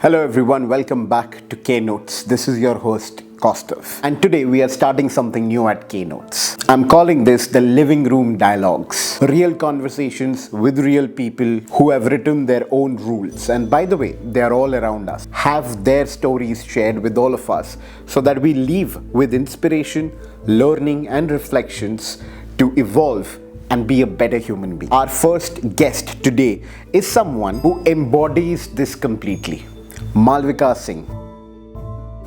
Hello everyone, welcome back to Keynotes. This is your host Kostav. And today we are starting something new at Keynotes. I'm calling this the living room dialogues. Real conversations with real people who have written their own rules. And by the way, they are all around us. Have their stories shared with all of us so that we leave with inspiration, learning and reflections to evolve and be a better human being. Our first guest today is someone who embodies this completely. Malvika Singh.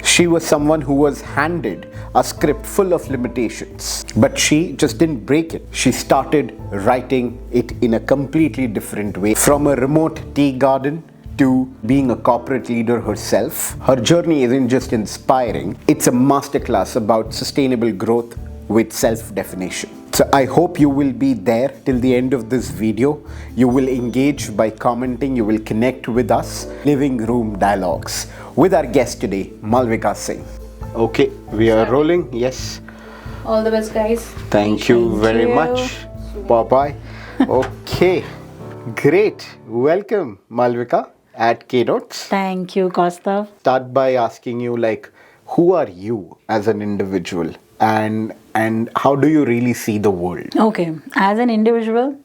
She was someone who was handed a script full of limitations, but she just didn't break it. She started writing it in a completely different way. From a remote tea garden to being a corporate leader herself, her journey isn't just inspiring, it's a masterclass about sustainable growth with self-definition. So I hope you will be there till the end of this video. You will engage by commenting, you will connect with us. Living Room Dialogues with our guest today, Malvika Singh. Okay, we are rolling, yes. All the best, guys. Thank you very much. Bye-bye. Okay, great. Welcome, Malvika at Keynotes. Thank you, Kostav. Start by asking you, who are you as an individual? And how do you really see the world? Okay, as an individual,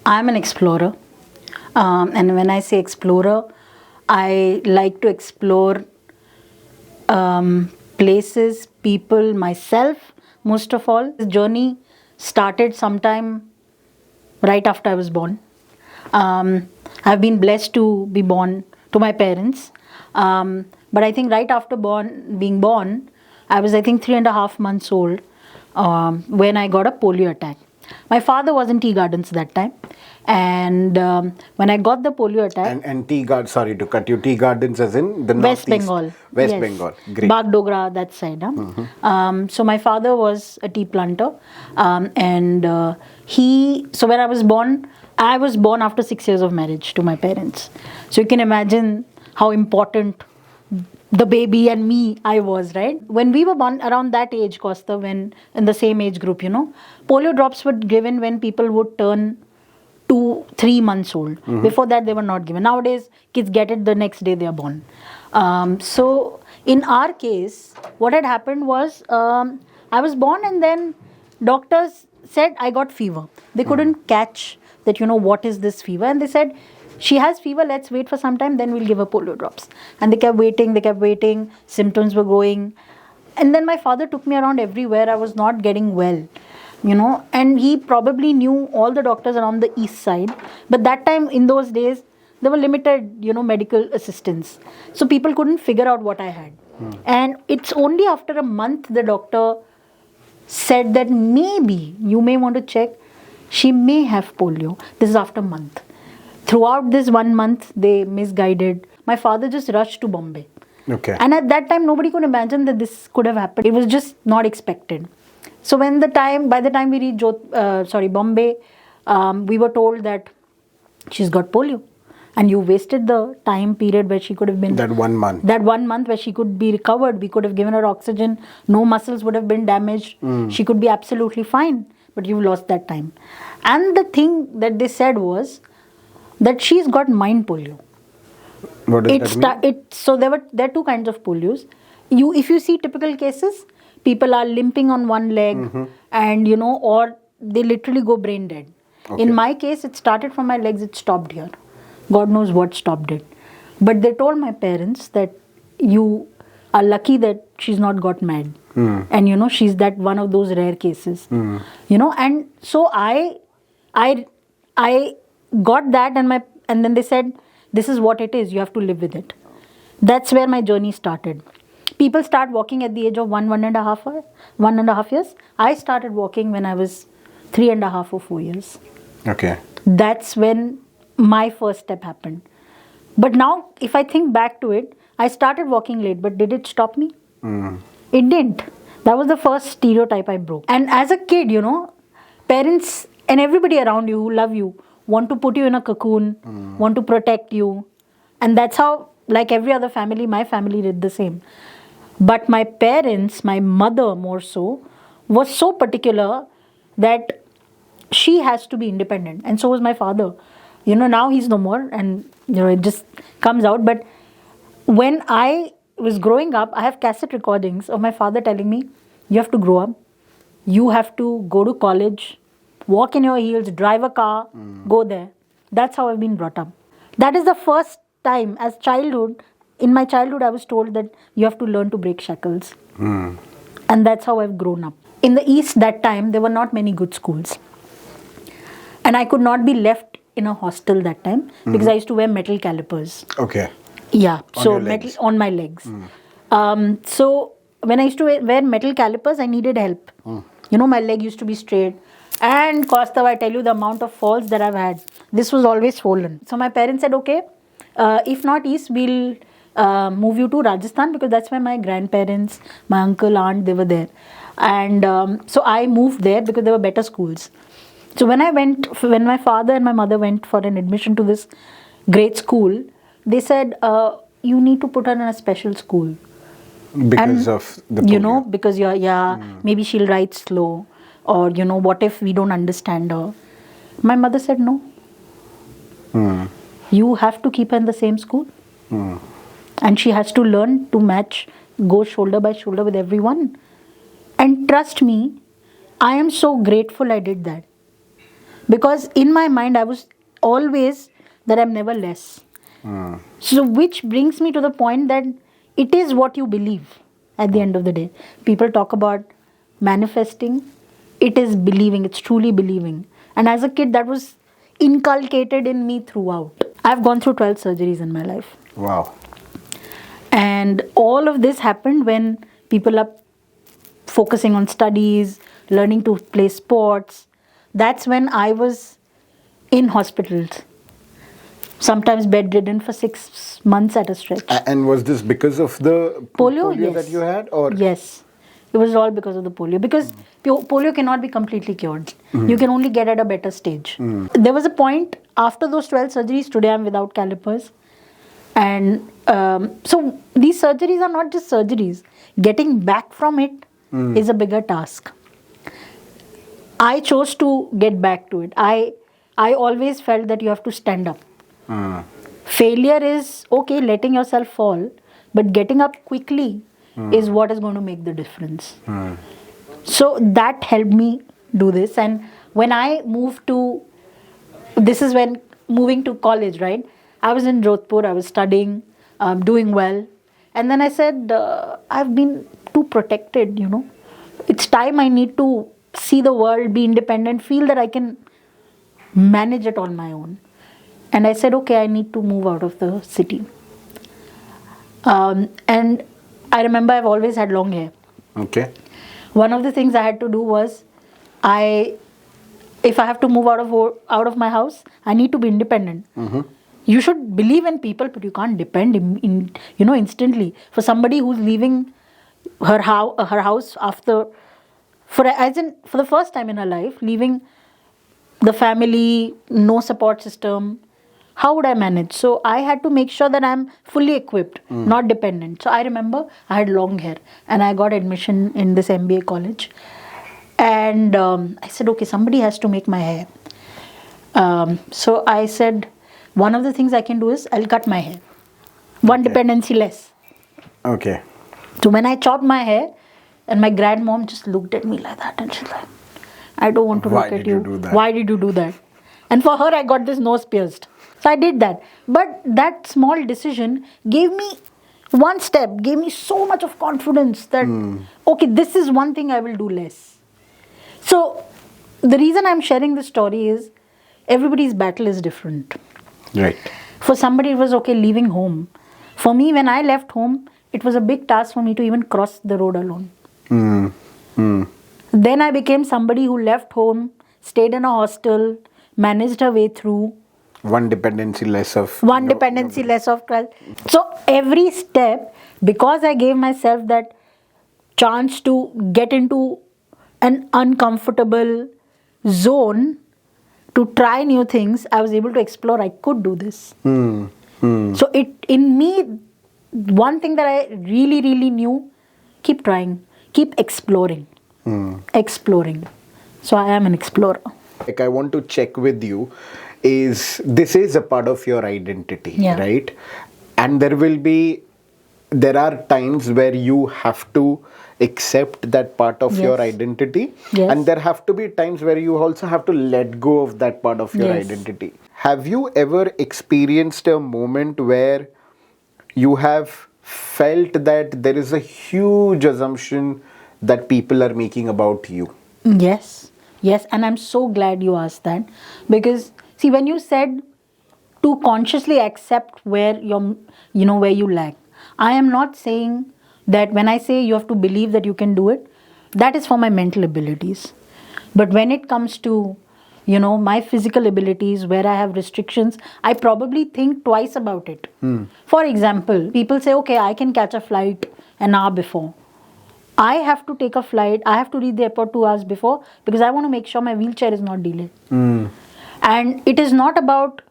I'm an explorer. And when I say explorer, I like to explore places, people, myself, most of all. This journey started sometime right after I was born. I've been blessed to be born to my parents. But I think right after being born, I was, 3.5 months old when I got a polio attack. My father was in tea gardens that time. And when I got the polio attack... And tea gardens, sorry to cut you, tea gardens as in the West northeast? Bengal. West Yes. Bengal, great. Bagdogra, that side. So my father was a tea planter. So when I was born after 6 years of marriage to my parents. So you can imagine how important the baby and me I was, right? When we were born around that age, Costa, when in the same age group, polio drops were given when people would turn 2-3 months old. Before that, they were not given. Nowadays, kids get it the next day they are born. So in our case, what had happened was I was born and then doctors said I got fever. They couldn't catch that, what is this fever? And they said, she has fever, let's wait for some time, then we'll give her polio drops. And they kept waiting, symptoms were going. And then my father took me around everywhere. I was not getting well, and he probably knew all the doctors around the east side. But that time, in those days, there were limited, medical assistance. So people couldn't figure out what I had. And it's only after a month the doctor said that maybe you may want to check, she may have polio. This is after a month. Throughout this 1 month, they misguided. My father just rushed to Bombay. Okay. And at that time, nobody could imagine that this could have happened. It was just not expected. So by the time we reached Bombay, we were told that she's got polio. And you wasted the time period where she could have been... That 1 month. That 1 month where she could be recovered. We could have given her oxygen. No muscles would have been damaged. She could be absolutely fine. But you lost that time. And the thing that they said was that she's got mind polio. What does that mean? So there are two kinds of polios. If you see typical cases, people are limping on one leg and, or they literally go brain dead. Okay. In my case, it started from my legs, it stopped here. God knows what stopped it. But they told my parents that you are lucky that she's not got mad. And, she's that one of those rare cases. And so I got that and then they said, this is what it is, you have to live with it. That's where my journey started. People start walking at the age of 1.5 years. I started walking when I was 3.5 or 4 years. Okay. That's when my first step happened. But now, if I think back to it, I started walking late, but did it stop me? It didn't. That was the first stereotype I broke. And as a kid, parents and everybody around you who love you want to put you in a cocoon, want to protect you. And that's how, like every other family, my family did the same. But my parents, my mother more so, was so particular that she has to be independent. And so was my father. Now he's no more and, it just comes out. But when I was growing up, I have cassette recordings of my father telling me, you have to grow up, you have to go to college, walk in your heels, drive a car, go there. That's how I've been brought up. That is the first time as childhood, in my childhood, I was told that you have to learn to break shackles. And that's how I've grown up. In the East that time, there were not many good schools. And I could not be left in a hostel that time because I used to wear metal calipers. Okay. Yeah, so your metal legs. on my legs. So when I used to wear metal calipers, I needed help. You know, my leg used to be straight. And Costa, I tell you the amount of falls that I've had. This was always swollen. So my parents said, okay, if not East, we'll move you to Rajasthan because that's where my grandparents, my uncle, aunt, they were there. And so I moved there because there were better schools. So when my father and my mother went for an admission to this great school, they said, you need to put her in a special school. Because of the polio. You know, because maybe she'll write slow. Or, you know, what if we don't understand her? My mother said, no. You have to keep her in the same school. And she has to learn to match, go shoulder by shoulder with everyone. And trust me, I am so grateful I did that. Because in my mind, I was always that I'm never less. So which brings me to the point that it is what you believe at the end of the day. People talk about manifesting. It is believing. It's truly believing. And as a kid, that was inculcated in me throughout. I've gone through 12 surgeries in my life. Wow. And all of this happened when people are focusing on studies, learning to play sports. That's when I was in hospitals. Sometimes bedridden for 6 months at a stretch. And was this because of the polio Yes. that you had? Or Yes. It was all because of the polio. Because polio cannot be completely cured. You can only get at a better stage. There was a point after those 12 surgeries, today I'm without calipers. And so these surgeries are not just surgeries. Getting back from it is a bigger task. I chose to get back to it. I always felt that you have to stand up. Failure is okay, letting yourself fall, but getting up quickly is what is going to make the difference. So that helped me do this. And when I moved to, this is when moving to college, right? I was in Jodhpur, I was studying, doing well. And then I said, I've been too protected, you know. It's time I need to see the world, be independent, feel that I can manage it on my own. And I said, okay, I need to move out of the city. And I remember I've always had long hair. Okay. One of the things I had to do was, if I have to move out of my house, I need to be independent. You should believe in people, but you can't depend instantly. For somebody who's leaving her house for the first time in her life, leaving the family, no support system, how would I manage? So I had to make sure that I'm fully equipped, not dependent. So I remember I had long hair and I got admission in this MBA college. And I said, okay, somebody has to make my hair. So I said, one of the things I can do is I'll cut my hair. One dependency less. Okay. So when I chopped my hair, and my grandmom just looked at me like that and she's like, I don't want to look at you. Why did you do that? And for her, I got this nose pierced. So I did that. But that small decision gave me one step, gave me so much of confidence that, okay, this is one thing I will do less. So the reason I'm sharing this story is everybody's battle is different. Right. For somebody, it was okay leaving home. For me, when I left home, it was a big task for me to even cross the road alone. Then I became somebody who left home, stayed in a hostel, managed her way through. One dependency less of... So every step, because I gave myself that chance to get into an uncomfortable zone, to try new things, I was able to explore, I could do this. So in me, one thing that I really, really knew, keep trying, keep exploring. Exploring. So I am an explorer. Like I want to check with you is, this is a part of your identity, right? And there will be there are times where you have to accept that part of your identity, Yes. and there have to be times where you also have to let go of that part of your Yes. identity. Have you ever experienced a moment where you have felt that there is a huge assumption that people are making about you? Yes, yes, and I'm so glad you asked that, because see, when you said to consciously accept where where you lack, I am not saying that when I say you have to believe that you can do it, that is for my mental abilities. But when it comes to my physical abilities where I have restrictions, I probably think twice about it. For example, people say, okay, I can catch a flight an hour before. I have to take a flight, I have to reach the airport 2 hours before because I want to make sure my wheelchair is not delayed. And it is not about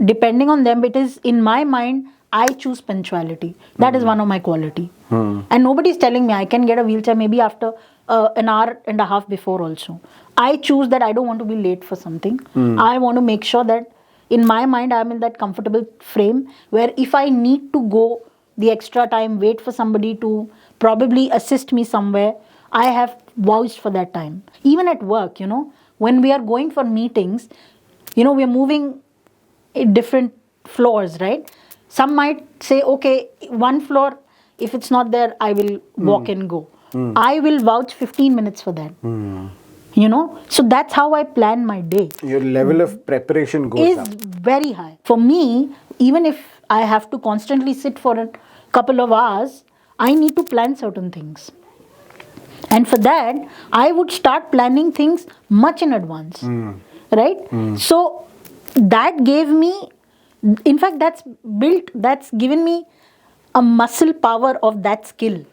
depending on them, it is in my mind, I choose punctuality. That is one of my quality. And nobody is telling me I can get a wheelchair maybe after an hour and a half before also. I choose that I don't want to be late for something. I want to make sure that in my mind I'm in that comfortable frame where if I need to go the extra time, wait for somebody to probably assist me somewhere, I have vouched for that time. Even at work, when we are going for meetings, we are moving in different floors, right? Some might say, okay, one floor, if it's not there, I will walk and go. I will vouch 15 minutes for that. So that's how I plan my day. Your level of preparation goes Is up. very high. For me, even if I have to constantly sit for a couple of hours, I need to plan certain things. And for that, I would start planning things much in advance. Right? So that gave me, in fact, that's given me a muscle power of that skill.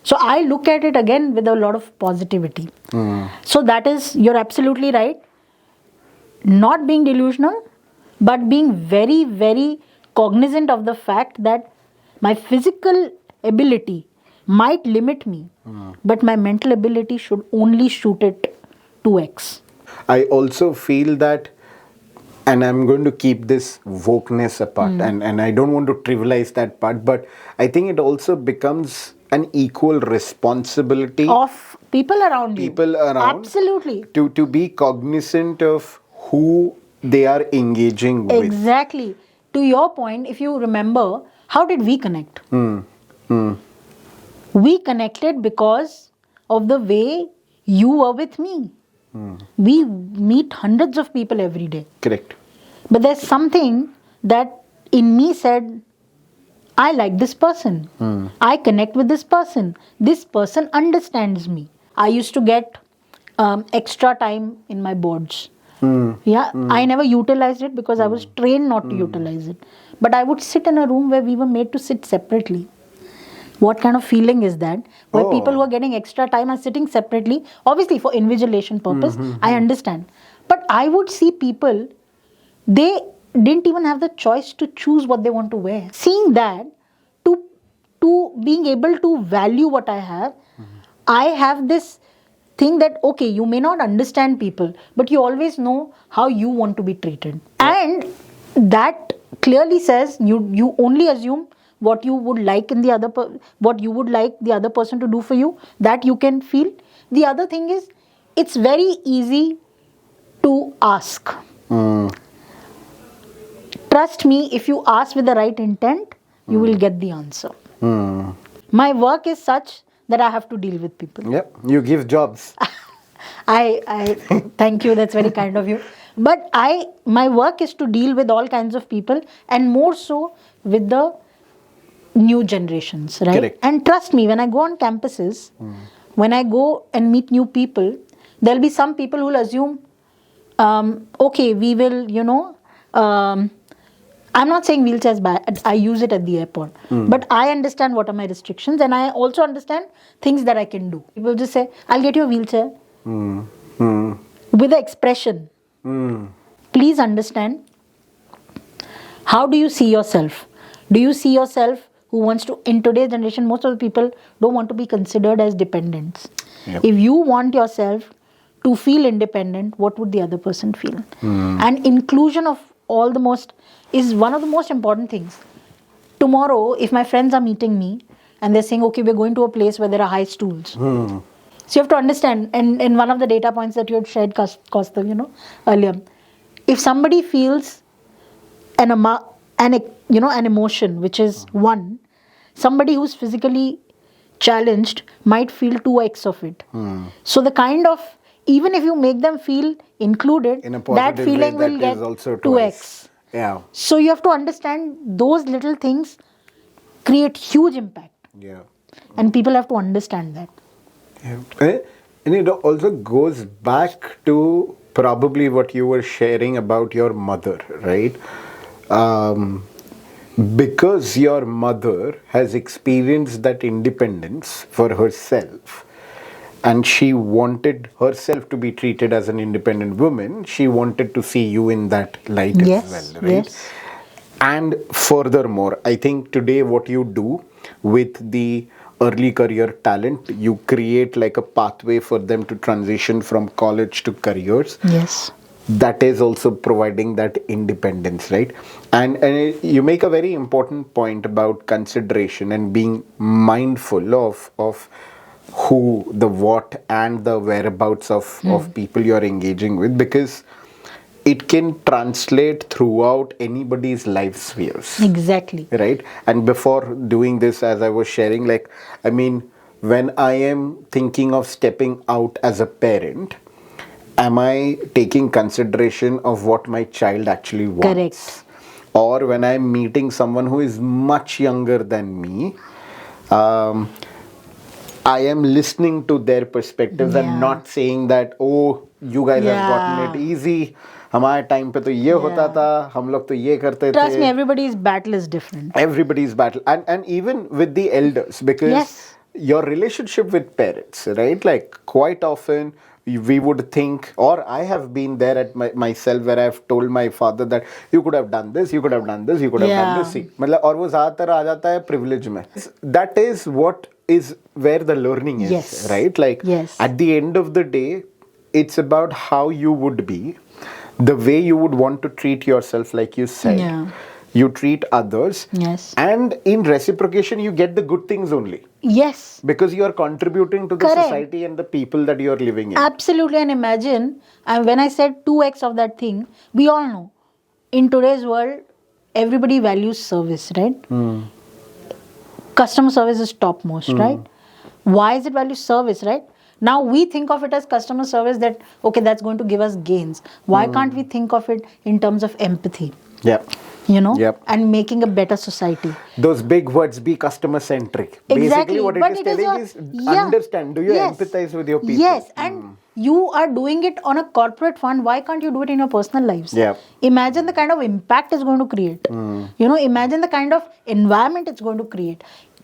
So I look at it again with a lot of positivity. So that is, you're absolutely right. Not being delusional, but being very, very cognizant of the fact that my physical ability might limit me, but my mental ability should only shoot it 2x. I also feel that, and I'm going to keep this wokeness apart, and I don't want to trivialize that part, but I think it also becomes an equal responsibility Of people around you. Absolutely. to be cognizant of who they are engaging with. Exactly. To your point, if you remember, how did we connect? We connected because of the way you were with me. We meet hundreds of people every day. Correct. But there's something that in me said, I like this person. I connect with this person. This person understands me. I used to get extra time in my boards. I never utilized it because I was trained not to utilize it. But I would sit in a room where we were made to sit separately. What kind of feeling is that? Where people who are getting extra time are sitting separately, obviously for invigilation purpose, I understand. But I would see people, they didn't even have the choice to choose what they want to wear. Seeing that, to being able to value what I have this thing that, okay, you may not understand people, but you always know how you want to be treated. And that clearly says you only assume what you would like in the other what you would like the other person to do for you, that you can feel. The other thing is, it's very easy to ask. Trust me, if you ask with the right intent, you will get the answer. My work is such that I have to deal with people. Yep, you give jobs. I thank you, that's very kind of you. But my work is to deal with all kinds of people, and more so with the new generations, right? Correct. And trust me, when I go on campuses, when I go and meet new people, there'll be some people who will assume, okay, we will, I'm not saying wheelchairs bad. I use it at the airport. But I understand what are my restrictions, and I also understand things that I can do. People just say, I'll get you a wheelchair. With the expression. Please understand, how do you see yourself? Do you see yourself who wants to, in today's generation, most of the people don't want to be considered as dependents. Yep. If you want yourself to feel independent, what would the other person feel? And inclusion of is one of the most important things. tomorrow, if my friends are meeting me and they're saying, okay, we're going to a place where there are high stools. So you have to understand, and in one of the data points that you had shared, Kaustav, earlier, if somebody feels an emotion, which is 1, somebody who's physically challenged might feel 2x of it. So the kind of, even if you make them feel included, in a that positive feeling way, will that get is also 2x. twice. Yeah. So you have to understand those little things create huge impact. Yeah. And people have to understand that. Yeah. And it also goes back to probably what you were sharing about your mother, right? Because your mother has experienced that independence for herself, and she wanted herself to be treated as an independent woman, she wanted to see you in that light Yes, as well, right? yes. And furthermore, I think today what you do with the early career talent, you create like a pathway for them to transition from college to careers. Yes. That is also providing that independence, right? And you make a very important point about consideration and being mindful of who, the what, and the whereabouts of people you're engaging with, because it can translate throughout anybody's life spheres. Exactly. Right? And before doing this, as I was sharing, when I am thinking of stepping out as a parent, am I taking consideration of what my child actually wants? Correct. Or when I'm meeting someone who is much younger than me, I am listening to their perspectives and not saying that, oh, you guys have gotten it easy. हमारे time पे तो ये होता था, हम लोग तो ये करते थे. Trust me, everybody's battle is different. Everybody's battle, and even with the elders, because your relationship with parents, right? Like quite often we would think, or I have been there at myself where I've told my father that you could have done this, you could have done this, you could have done this. See, मतलब और वो ज़्यादातर आ जाता है privilege में. That is what is where the learning is, right? Like at the end of the day, it's about how you would be, the way you would want to treat yourself, like you said. Yeah. You treat others. Yes. And in reciprocation, you get the good things only. Yes. Because you are contributing to the society and the people that you are living in. Absolutely. And imagine, when I said 2x of that thing, we all know, in today's world, everybody values service, right? Customer service is topmost, right? Why is it value service, right? Now we think of it as customer service that, okay, that's going to give us gains. Why can't we think of it in terms of empathy? Yeah. And making a better society. Those big words, be customer centric. Exactly. Basically what it is telling is understand. Do you empathize with your people? Yes. And you are doing it on a corporate fund. Why can't you do it in your personal lives? Yeah. Imagine the kind of impact it's going to create. Imagine the kind of environment it's going to create.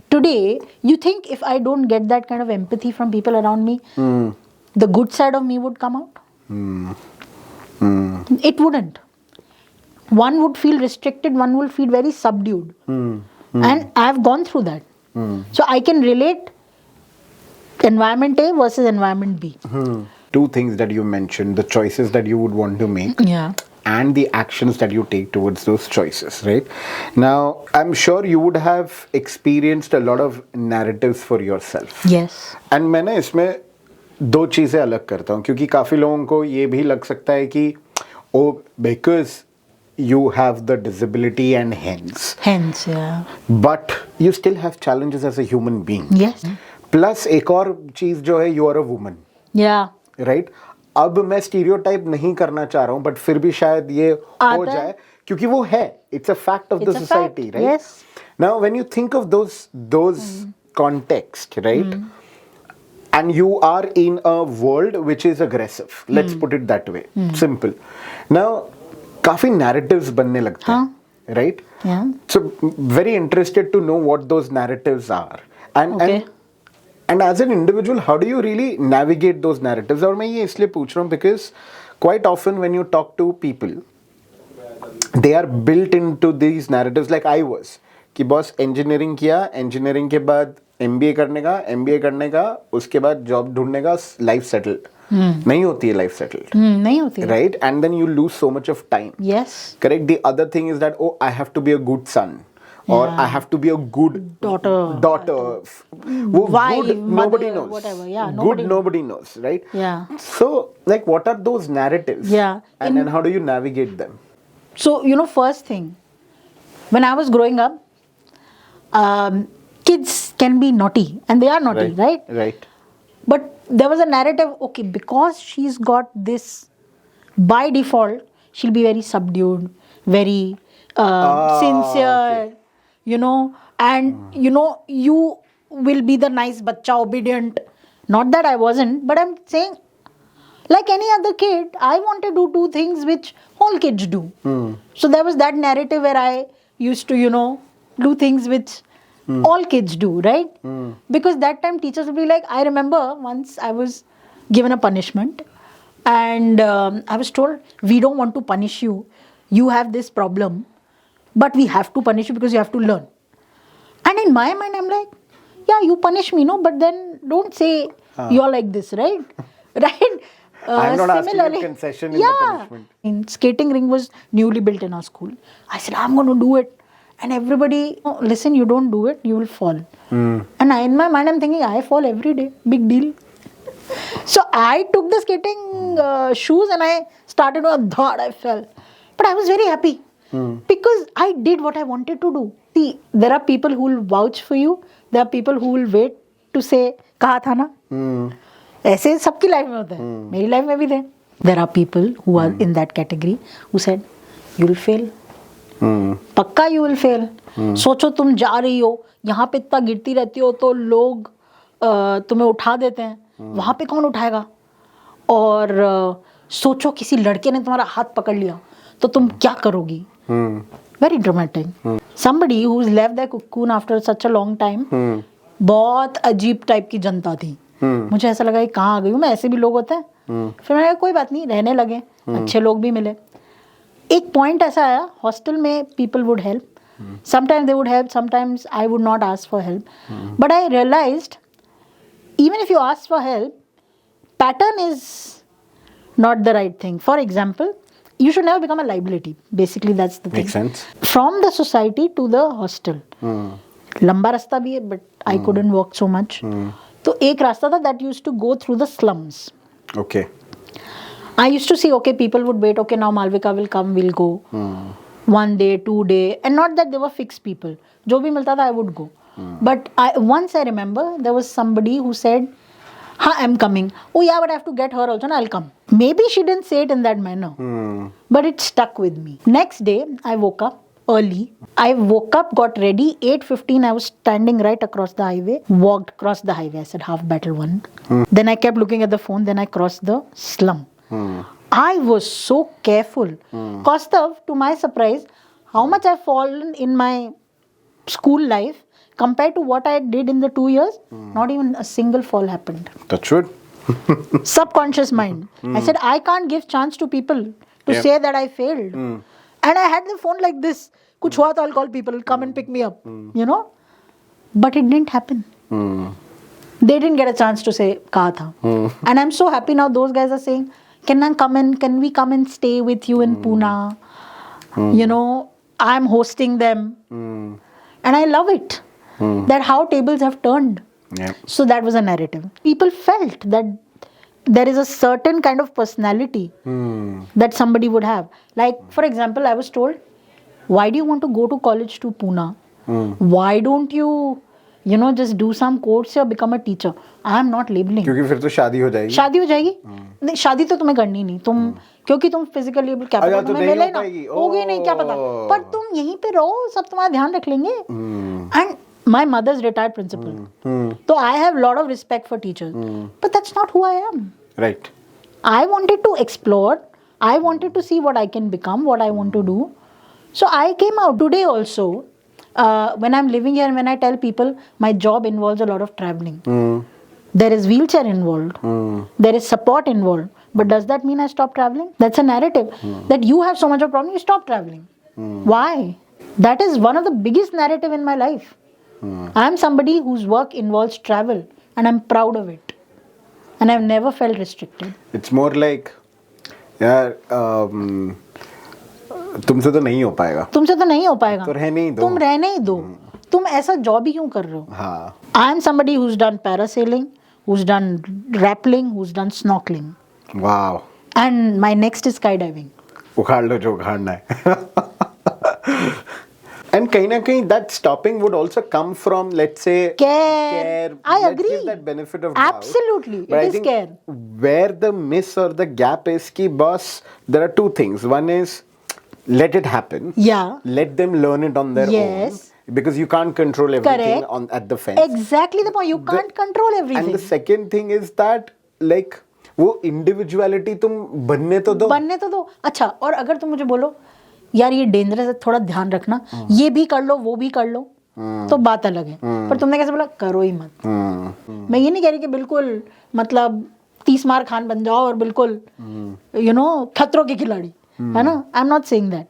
Today, you think if I don't get that kind of empathy from people around me, the good side of me would come out? It wouldn't. One would feel restricted, one will feel very subdued. And I've gone through that. So I can relate environment A versus environment B. Two things that you mentioned, the choices that you would want to make. Yeah. And the actions that you take towards those choices, right? Now, I'm sure you would have experienced a lot of narratives for yourself. Yes. And मैंने इसमें दो चीज़ें अलग करता हूँ, क्योंकि काफ़ी लोगों को ये भी लग सकता है कि because you have the disability and hence, yeah. But you still have challenges as a human being. Yes. Plus एक और चीज़ जो है, you are a woman. Yeah. Right? अब मैं स्टीरियोटाइप नहीं करना चाह रहा हूँ, बट फिर भी शायद ये हो जाए, क्योंकि वो है, it's a fact of the society, right? Now when you think of those context, right, and you are in a world which is aggressive, let's put it that way, simple. Now काफी narratives बनने लगते हैं, राइट? So very interested to know what those narratives are, and as an individual, how do you really navigate those narratives? और मैं ये इसलिए पूछ रहा हूँ because quite often when you talk to people, they are built into these narratives like I was, कि boss engineering किया, engineering के बाद MBA करने का, उसके बाद job ढूंढने का, life settled. नहीं होती है life settled. नहीं होती है. Right? And then you lose so much of time. Yes. Correct? The other thing is that, I have to be a good son. or Yeah. I have to be a good Daughter. Wife, good nobody mother, knows. whatever. Yeah, Good nobody knows, right? Yeah. So, like, what are those narratives? Yeah. And how do you navigate them? So, first thing, when I was growing up, kids can be naughty, and they are naughty, right? Right. But there was a narrative, okay, because she's got this, by default, she'll be very subdued, very sincere, and you will be the nice bacha, obedient. Not that I wasn't, but I'm saying, like any other kid, I wanted to do things which all kids do. So there was that narrative where I used to, do things which all kids do, right? Because that time teachers would be like, I remember once I was given a punishment, and I was told, we don't want to punish you. You have this problem, but we have to punish you because you have to learn. And in my mind, I'm like, yeah, you punish me, no? But then don't say you're like this, right? Right? I'm not asking you concession in the punishment. In skating ring was newly built in our school. I said, I'm going to do it. And everybody, oh, listen, you don't do it, you will fall. And in my mind, I'm thinking, I fall every day. Big deal. So I took the skating shoes and I started on a thud, I fell. But I was very happy because I did what I wanted to do. See, there are people who will vouch for you. There are people who will wait to say, kaha tha na? ऐसे सबकी life में होता है, मेरी life में भी थे. There are people who are in that category who said, you will fail. पक्का you will fail. सोचो तुम जा रही हो, यहाँ पे इतना गिरती रहती हो तो लोग तुम्हें उठा देते हैं, वहाँ पे कौन उठाएगा? और सोचो किसी लड़के ने तुम्हारा हाथ पकड़ लिया तो तुम क्या करोगी? Very dramatic. Somebody who's left their cocoon after such a long time, बहुत अजीब टाइप की जनता थी. मुझे ऐसा लगा कि कहाँ आ गई हूँ मैं, ऐसे भी लोग होते हैं. फिर मैंने कहा कोई बात नहीं, रहने लगे, अच्छे लोग भी मिले. एक पॉइंट ऐसा आया, हॉस्टल में people would help, sometimes they would help, sometimes I would not ask for help, but I realized even if you ask for help, pattern is not the right thing. For example, you should never become a liability. Basically, that's the thing. Makes sense. From the society to the hostel. लंबा रास्ता भी है, but I couldn't walk so much. तो एक रास्ता था that used to go through the slums. Okay. I used to see, okay, people would wait, okay, now Malvika will come, we'll go. 1 day, 2 day. And not that they were fixed people. जो भी मिलता था, I would go. But once I remember, there was somebody who said, ha, I'm coming. Oh yeah, but I have to get her also, and I'll come. Maybe she didn't say it in that manner. But it stuck with me. Next day, I woke up early. I woke up, got ready. 8:15, I was standing right across the highway. Walked across the highway. I said, half battle won. Then I kept looking at the phone. Then I crossed the slum. I was so careful. Kostav, to my surprise, how much I've fallen in my school life compared to what I did in the 2 years, not even a single fall happened. That's good. Subconscious mind. I said, I can't give chance to people to say that I failed. And I had the phone like this. Kuch hua to I'll call people, come and pick me up. But it didn't happen. They didn't get a chance to say, kaha tha. And I'm so happy now those guys are saying, can we come and stay with you in Pune? I'm hosting them. And I love it. That how tables have turned. Yeah. So that was a narrative. People felt that there is a certain kind of personality that somebody would have. Like, for example, I was told, why do you want to go to college to Pune? Why don't you, just do some course or become a teacher? I am not labeling. क्योंकि फिर तो शादी हो जाएगी. शादी हो जाएगी? नहीं, शादी तो तुम्हें करनी नहीं. तुम क्योंकि तुम फिजिकली एबल कैपेबल तुम्हें मिले ना, होगी नहीं, क्या पता. पर तुम यहीं पे रहो, सब तुम्हारा ध्यान रख लेंगे. And my mother's retired principal. So I have a lot of respect for teachers. But that's not who I am. Right. I wanted to explore. I wanted to see what I can become, what I want to do. So I came out today also. When I'm living here and when I tell people, my job involves a lot of traveling. There is wheelchair involved. There is support involved. But does that mean I stop traveling? That's a narrative. That you have so much of a problem, you stop traveling. Why? That is one of the biggest narrative in my life. I'm somebody whose work involves travel and I'm proud of it. And I've never felt restricted. It's more like, तुमसे तो नहीं हो पाएगा, तुमसे तो नहीं हो पाएगा, तो रहने ही दो, तुम रहने ही दो, तुम ऐसा जॉब ही क्यों कर रहे हो? हाँ. I am somebody who is done parasailing, who is done rappelling, who is done snorkelling, Wow. And my next is sky diving. उखाड़ लो जो उखाड़ना है. And कहीं ना कहीं that stopping would also come from, let's say, Care. I Let's agree. give that benefit of doubt. Absolutely. But It I is think care. where the miss or the gap is ki boss, there are two things. One is let it happen. Yeah. Let them learn it on their Yes. own. Because you can't control everything Correct. at the fence. Exactly the point. You can't control everything. And the second thing is that like वो individuality तुम बनने तो दो. बनने तो दो. अच्छा, और अगर तुम मुझे बोलो यार ये डेंजरस है, थोड़ा ध्यान रखना, ये भी कर लो वो भी कर लो, तो बात अलग है. पर तुमने कैसे बोला करो ही मत. मैं ये नहीं कह रही कि बिल्कुल मतलब 30 मार खान बन जाओ और बिल्कुल खतरों के खिलाड़ी, है ना. I am not saying that,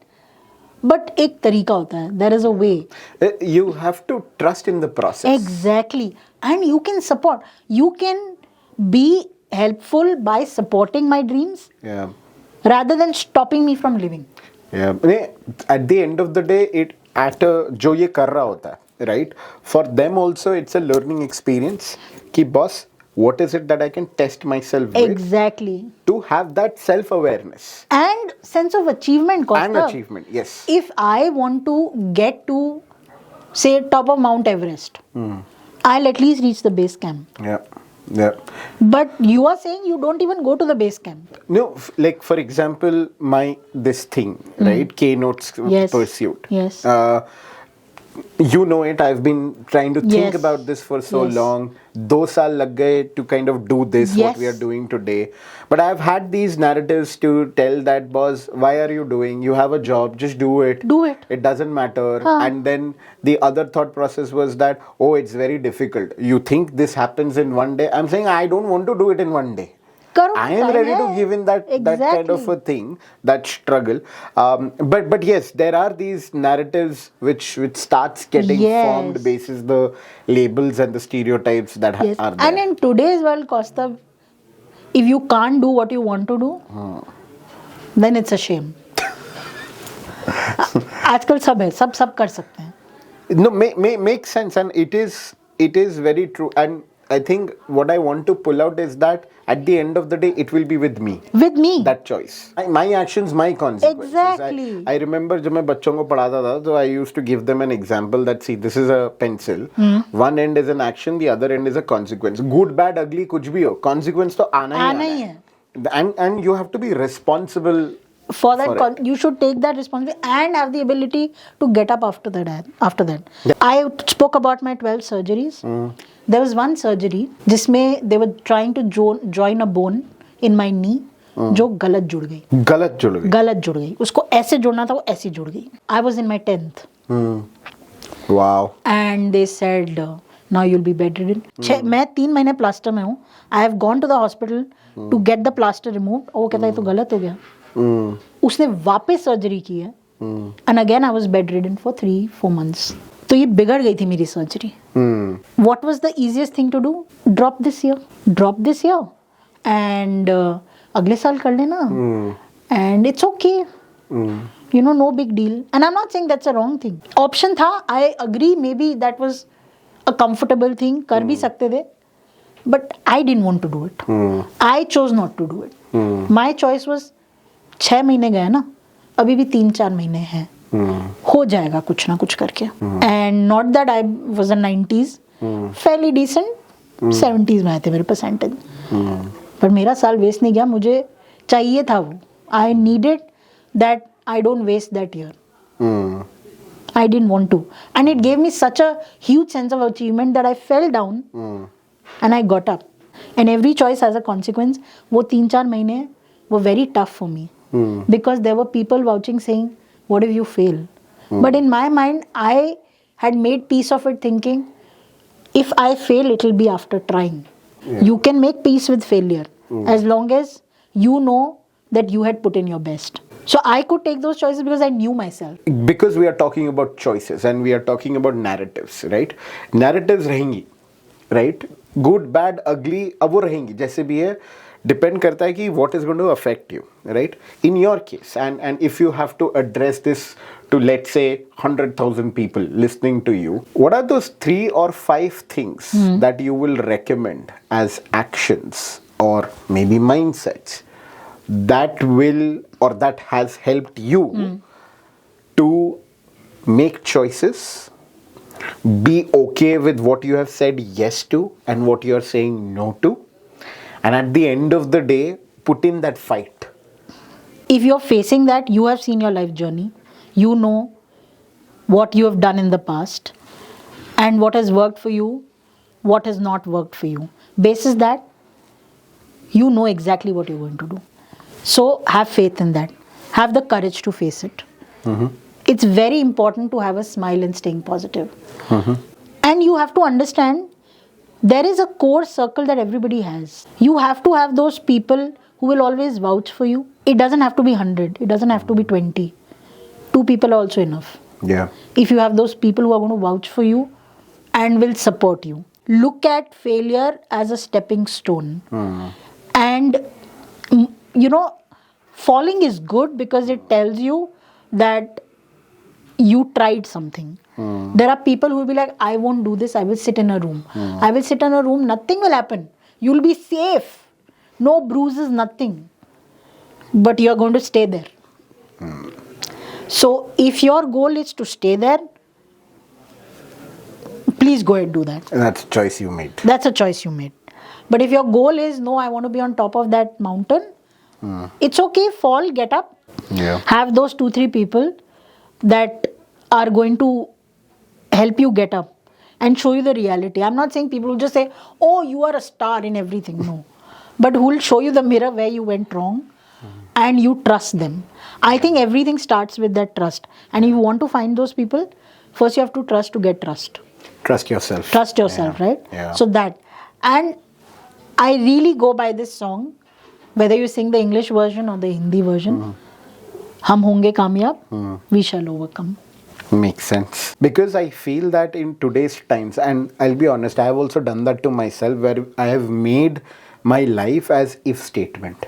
but एक तरीका होता है, there is a way. You have to trust in the process. Exactly. And you can support, you can be helpful by supporting my dreams Yeah. rather than stopping me from living. Yeah. At the end of the day, जो ये कर रहा होता है, right? For them also, it's a learning experience. कि boss, what is it that I can test myself with? Exactly. To have that self-awareness. And sense of achievement, Costa. And achievement, yes. If I want to get to, say, top of Mount Everest, I'll at least reach the base camp. Yeah. Yeah. But you are saying you don't even go to the base camp. No, like for example, this thing, right? Keynotes Yes. pursuit. Yes. You know it. I've been trying to think Yes. about this for so Yes. long. 2 साल लग गए to kind of do this, what Yes. we are doing today. But I've had these narratives to tell that, boss, why are you doing? You have a job, just do it. Do it. It doesn't matter. And then the other thought process was that, oh, it's very difficult. You think this happens in one day. I'm saying I don't want to do it in one day. करो, I am time ready to है. give in that kind of a thing, that struggle. But yes, there are these narratives which starts getting Yes. formed basis the labels and the stereotypes that Yes. are there. And in today's world, Costa, if you can't do what you want to do, then it's a shame. आजकल सब है, सब कर सकते हैं. No, makes sense, and it is very true. And I think what I want to pull out is that at the end of the day, it will be with me. With me. That choice. My actions, my consequences. Exactly. I remember जब मैं बच्चों को पढ़ाता था, तो I used to give them an example that see, this is a pencil. One end is an action, the other end is a consequence. Good, bad, ugly, कुछ भी हो, consequence तो आना ही है. And you have to be responsible. For that, you should take that responsibility and have the ability to get up after that. Yeah. I spoke about my 12 surgeries. There was one surgery जिसमें they were trying to join a bone in my knee जो गलत जुड़ गई. उसको ऐसे जोड़ना था, वो ऐसे जुड़ गई. I was in my 10th. Wow. And they said now you'll be bedridden. मैं 3 महीने प्लास्टर में हूँ. I have gone to the hospital to get the plaster removed. वो कहता है तो गलत हो गया. उसने वापस सर्जरी की है. And again I was bedridden for 3-4 months. तो ये बिगड़ गई थी मेरी surgery. What was the easiest thing to do? Drop this year and अगले साल कर लेना. And it's okay. No big deal. And I'm not saying that's a wrong thing. Option था, I agree, maybe that was a comfortable thing, कर भी सकते थे. But I didn't want to do it. I chose not to do it. My choice was 6 महीने गए ना, अभी भी 3-4 महीने हैं. हो जाएगा कुछ ना कुछ करके. And not that I was in 90s, fairly decent, 70s में आए थे मेरे परसेंटेज. पर मेरा साल वेस्ट नहीं गया, मुझे चाहिए था वो. I needed that. I don't waste that year. I didn't want to. And it gave me such a huge sense of achievement that I fell down and I got up. And every choice has a consequence. वो 3-4 महीने were very tough for me. Because there were people vouching saying, what if you fail? But in my mind, I had made peace of it thinking, if I fail, it will be after trying. Yeah. You can make peace with failure as long as you know that you had put in your best. So I could take those choices because I knew myself. Because we are talking about choices and we are talking about narratives, right? Narratives रहेंगी, right? Good, bad, ugly, अब वो रहेंगी. जैसे भी है, depend करता है कि what is going to affect you, right? In your case, and if you have to address this to, let's say, 100,000 people listening to you, what are those 3 or 5 things that you will recommend as actions or maybe mindsets that will or that has helped you to make choices, be okay with what you have said yes to and what you are saying no to, and at the end of the day put in that fight? If you're facing that, you have seen your life journey, you know what you have done in the past and what has worked for you, what has not worked for you. Basis that, you know exactly what you're going to do. So have faith in that, have the courage to face it. It's very important to have a smile and staying positive. And you have to understand there is a core circle that everybody has. You have to have those people who will always vouch for you. It doesn't have to be 100, it doesn't have to be 20. 2 people are also enough. Yeah. If you have those people who are going to vouch for you and will support you. Look at failure as a stepping stone. And you know, falling is good because it tells you that you tried something. There are people who will be like, I won't do this, I will sit in a room. I will sit in a room, nothing will happen. You'll be safe. No bruises, nothing. But you're going to stay there. So if your goal is to stay there, please go ahead and do that. And that's a choice you made. That's a choice you made. But if your goal is, no, I want to be on top of that mountain, it's okay, fall, get up. Yeah. Have those 2-3 people that are going to help you get up and show you the reality. I'm not saying people will just say, oh, you are a star in everything. No. But who will show you the mirror where you went wrong and you trust them. I think everything starts with that trust. And if you want to find those people, first you have to trust to get trust. Trust yourself. Trust yourself, right? Yeah. So that. And I really go by this song, whether you sing the English version or the Hindi version. Hum honge kamyab, we shall overcome. Makes sense. Because I feel that in today's times, and I'll be honest, I have also done that to myself, where I have made my life as if statement.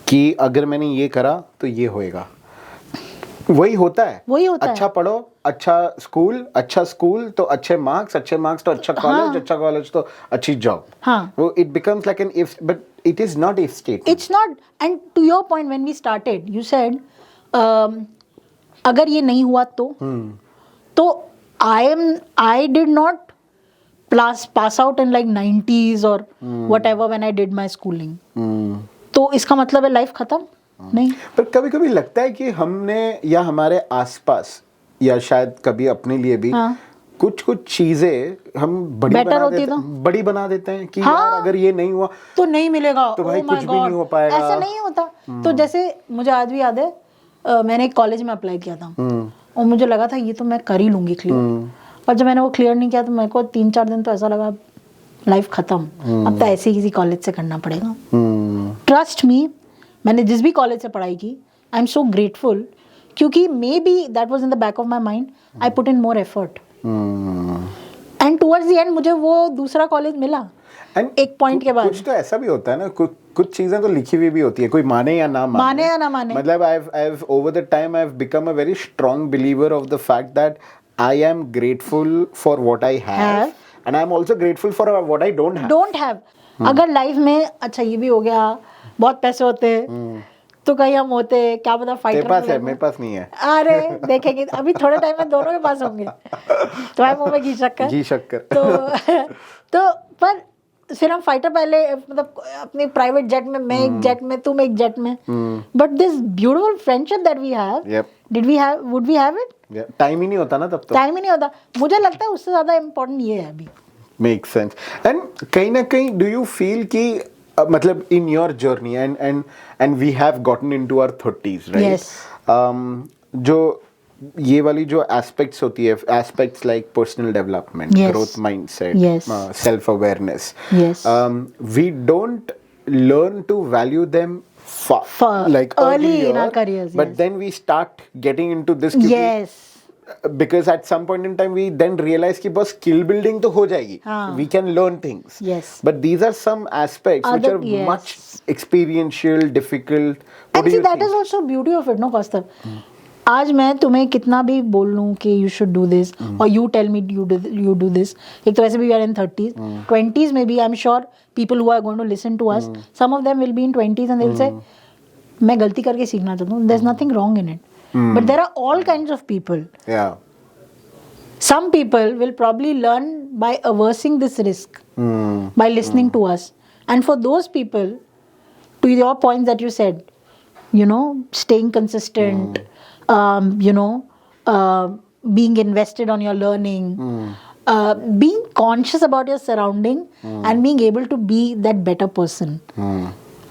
कि अगर मैंने ये करा तो ये होएगा. वही होता है. वही होता है. अच्छा पढ़ो, अच्छा स्कूल तो अच्छे मार्क्स तो अच्छा कॉलेज तो अच्छी जॉब. हाँ. वो it becomes like an if, but it is not if statement. It's not. And to your point, when we started, you said, अगर ये नहीं हुआ तो I did not pass out in like 90s or whatever when I did my schooling. तो इसका मतलब है life खत्म? नहीं. पर कभी कभी लगता है कि हमने या हमारे आसपास या शायद कभी अपने लिए भी कुछ चीजें हम बड़ी बना देते हैं कि यार अगर ये नहीं हुआ तो नहीं मिलेगा, तो भाई कुछ भी नहीं हो पाएगा. ऐसा नहीं होता. तो जैसे मुझे आज भी याद है, मैंने एक कॉलेज में अप्लाई किया था और मुझे लगा था ये तो मैं कर ही लूंगी क्लियर. और जब मैंने वो क्लियर नहीं किया तो मेरे को 3-4 दिन तो ऐसा लगा लाइफ खत्म. अब तो ऐसे ही किसी कॉलेज से करना पड़ेगा. ट्रस्ट मी, मैंने जिस भी कॉलेज से पढ़ाई की, आई एम सो ग्रेटफुल, क्योंकि may be that was in the back of my mind. I put in more effort and towards the end मुझे वो दूसरा कॉलेज मिला. एक पॉइंट के बाद कुछ तो ऐसा भी होता है ना, कुछ चीजें तो लिखी हुई भी होती है, कोई माने या ना माने. मतलब I've over the time I've become a very strong believer of the fact that I am grateful for what I have and I'm also grateful for what I don't have. अगर लाइफ में अच्छा ये भी हो गया, बहुत पैसे होते तो कहीं हम होते, क्या पता फाइटर. मेरे पास नहीं है. अरे देखेंगे, अभी थोड़े टाइम में दोनों के पास होंगे. तो है मुंह में घी शक्कर. तो पर फिर हम फाइटर पहले, मतलब अपने प्राइवेट जेट में, मैं एक जेट में, तुम एक जेट में. But this beautiful friendship that we have, would we have it? Time ही नहीं होता ना तब तो. टाइम ही नहीं होता. मुझे लगता है उससे ज्यादा इम्पोर्टेंट ये है अभी. Make sense. एंड कहीं ना कहीं डू यू फील कि मतलब in your journey and we have gotten into our 30s, right? जो ये वाली जो एस्पेक्ट्स होती है, aspects like personal development, growth mindset, self awareness, we don't learn to value them like early in our careers, but then we start getting into this. because at some point in time we then realize कि बस skill building तो हो जाएगी. We can learn things. Yes. But these are some aspects which are yes. much experiential, difficult. What And do see, you that think? is also beauty of it, no, Kaustav? आज मैं तुम्हें कितना भी बोल लूँ कि you should do this or you tell me you do this. एक तो वैसे भी we are in 30s, 20s maybe. I'm sure people who are going to listen to us, some of them will be in 20s and they'll say, मैं गलती करके सीखना चाहता हूँ. There's nothing wrong in it. But there are all kinds of people. Yeah. Some people will probably learn by aversing this risk, by listening to us. And for those people, to your points that you said, you know, staying consistent, you know, being invested on your learning, being conscious about your surrounding and being able to be that better person.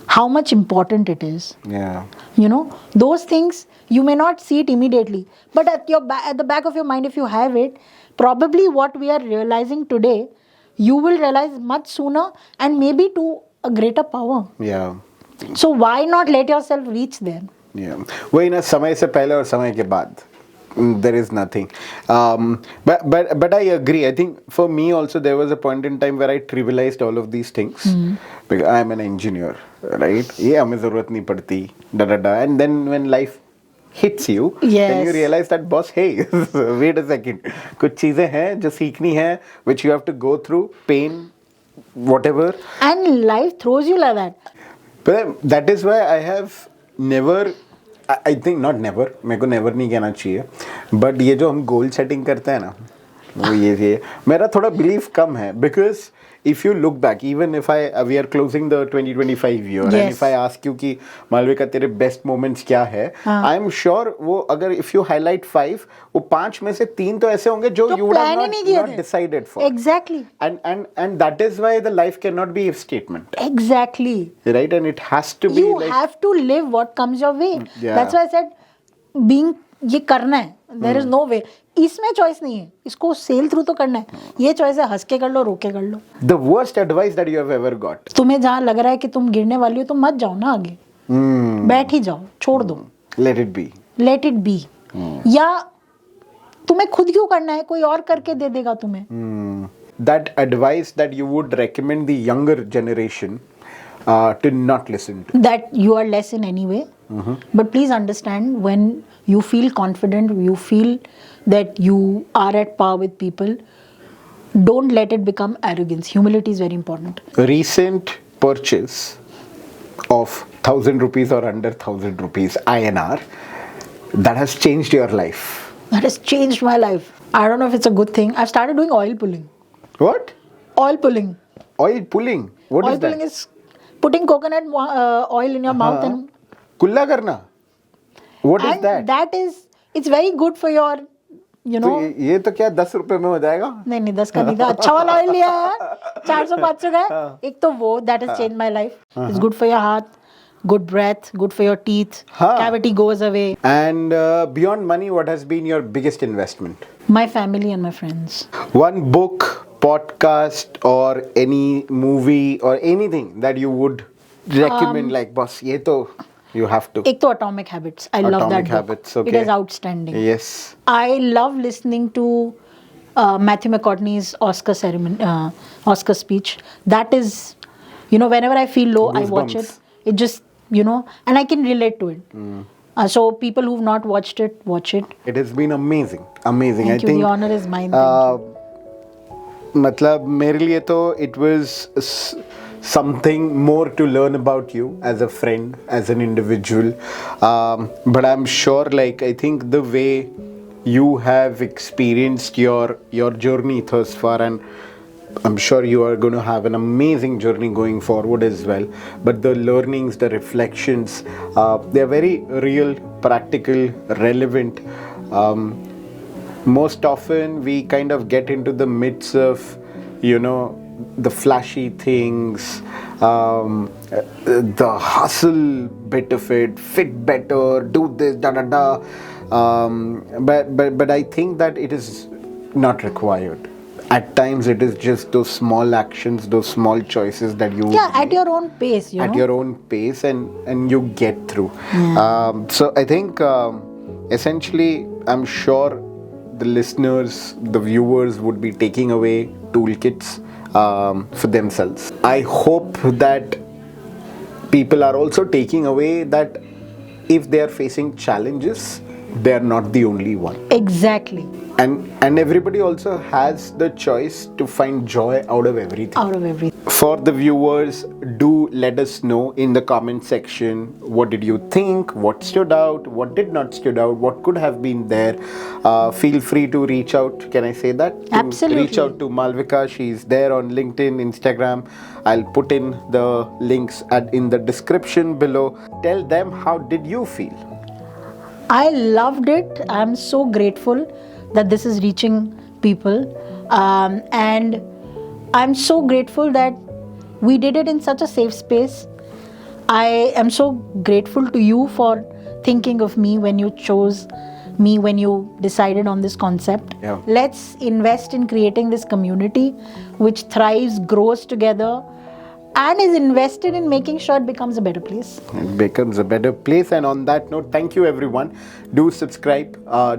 How much important it is. Yeah. You know, those things, you may not see it immediately, but at the back of your mind, if you have it, probably what we are realizing today, you will realize much sooner and maybe to a greater power. Yeah. So why not let yourself reach there? Yeah. वही ना, समय से पहले और समय के बाद. There is nothing. But I agree. I think for me also there was a point in time where I trivialized all of these things. Because I am an engineer, right? ये हमें ज़रूरत नहीं पड़ती. And then when life hits you, then you realize that, boss, hey, wait a second. कुछ चीजें हैं जो सीखनी है, which you have to go through, pain, whatever. And life throws you like that. But that is why I have never, I think not never, मेरे को never नहीं कहना चाहिए, but ये जो हम goal setting करते हैं ना, वो ये मेरा थोड़ा belief कम है, because if you look back, even if we are closing the 2025 year, and if I ask you कि मालविका तेरे best moments क्या है, I am sure वो अगर if you highlight 5, वो 5 में से 3 तो ऐसे होंगे जो you would have not decided for. Exactly. And that is why the life cannot be if statement. Exactly. Right, and it has to be. You have to live what comes your way. Yeah. That's why I said, being ये करना है. There is no way. इसमें choice नहीं है. इसको cell through तो करना है. ये चॉइस है, हंस के कर लो, रो के कर लो. The worst advice that you have ever got. तुम्हें जहाँ लग रहा है कि तुम गिरने वाली हो तो मत जाओ ना आगे. बैठ ही जाओ, छोड़ दो. Let it be. Let it be. या तुम्हें खुद क्यों करना है, कोई और करके दे देगा तुम्हें. That advice that you would recommend the younger generation to not listen to. That you are less in any way. But please understand, when you feel confident, you feel that you are at par with people, don't let it become arrogance. Humility is very important. Recent purchase of 1,000 rupees or under 1,000 rupees INR that has changed your life. That has changed my life. I don't know if it's a good thing. I've started doing oil pulling. What? Oil pulling. Oil pulling? What oil is that? Oil pulling is putting coconut oil in your mouth and कुल्ला करना. What is that? That is, it's very good for your, you know. तो ये तो क्या 10 रुपए में हो जाएगा? नहीं 10 का नहीं था. अच्छा वाला ऑयल लिया यार. 400-500 का. एक तो वो, that has changed my life. It's good for your heart, good breath, good for your teeth. Cavity goes away. And beyond money, what has been your biggest investment? My family and my friends. One book, podcast, or any movie or anything that you would recommend, like, boss, ये तो you have to. एक तो Atomic Habits. I love that book. Habits, okay. It is outstanding. Yes. I love listening to Matthew McConaughey's Oscar speech. That is, you know, whenever I feel low, I watch it. It just, you know, and I can relate to it. So people who've not watched it, watch it. It has been amazing. Amazing. Thank you. The honor is mine. Thank you. मतलब मेरे लिए तो it was something more to learn about you as a friend, as an individual. But I'm sure, like, I think the way you have experienced your journey thus far, and I'm sure you are going to have an amazing journey going forward as well. But the learnings, the reflections, they're very real, practical, relevant. Most often we kind of get into the midst of, you know, the flashy things, the hustle bit of it, fit better, do this, but I think that it is not required. At times it is just those small actions, those small choices that you at your own pace, you know, at your own pace, and you get through. So I think essentially, I'm sure the listeners, the viewers would be taking away toolkits for themselves. I hope that people are also taking away that if they are facing challenges, they are not the only one. Exactly. And everybody also has the choice to find joy out of everything. Out of everything. For the viewers, do let us know in the comment section, what did you think, what stood out, what did not stood out, what could have been there. Feel free to reach out, can I say that? Absolutely. Reach out to Malvika. She's there on LinkedIn, Instagram. I'll put in the links in the description below. Tell them, how did you feel? I loved it. I'm so grateful that this is reaching people. And I'm so grateful that we did it in such a safe space. I am so grateful to you for thinking of me when you chose me, when you decided on this concept. Yeah. Let's invest in creating this community which thrives, grows together, and is invested in making sure it becomes a better place. It becomes a better place. And on that note, thank you everyone. Do subscribe,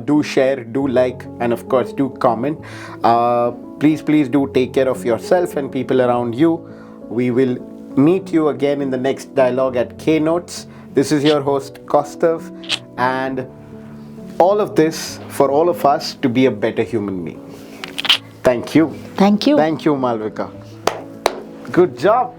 do share, do like, and of course do comment. Please do take care of yourself and people around you. We will meet you again in the next dialogue at Keynotes. This is your host Kostav, and all of this for all of us to be a better human being. Thank you. Thank you. Thank you, Malvika. Good job.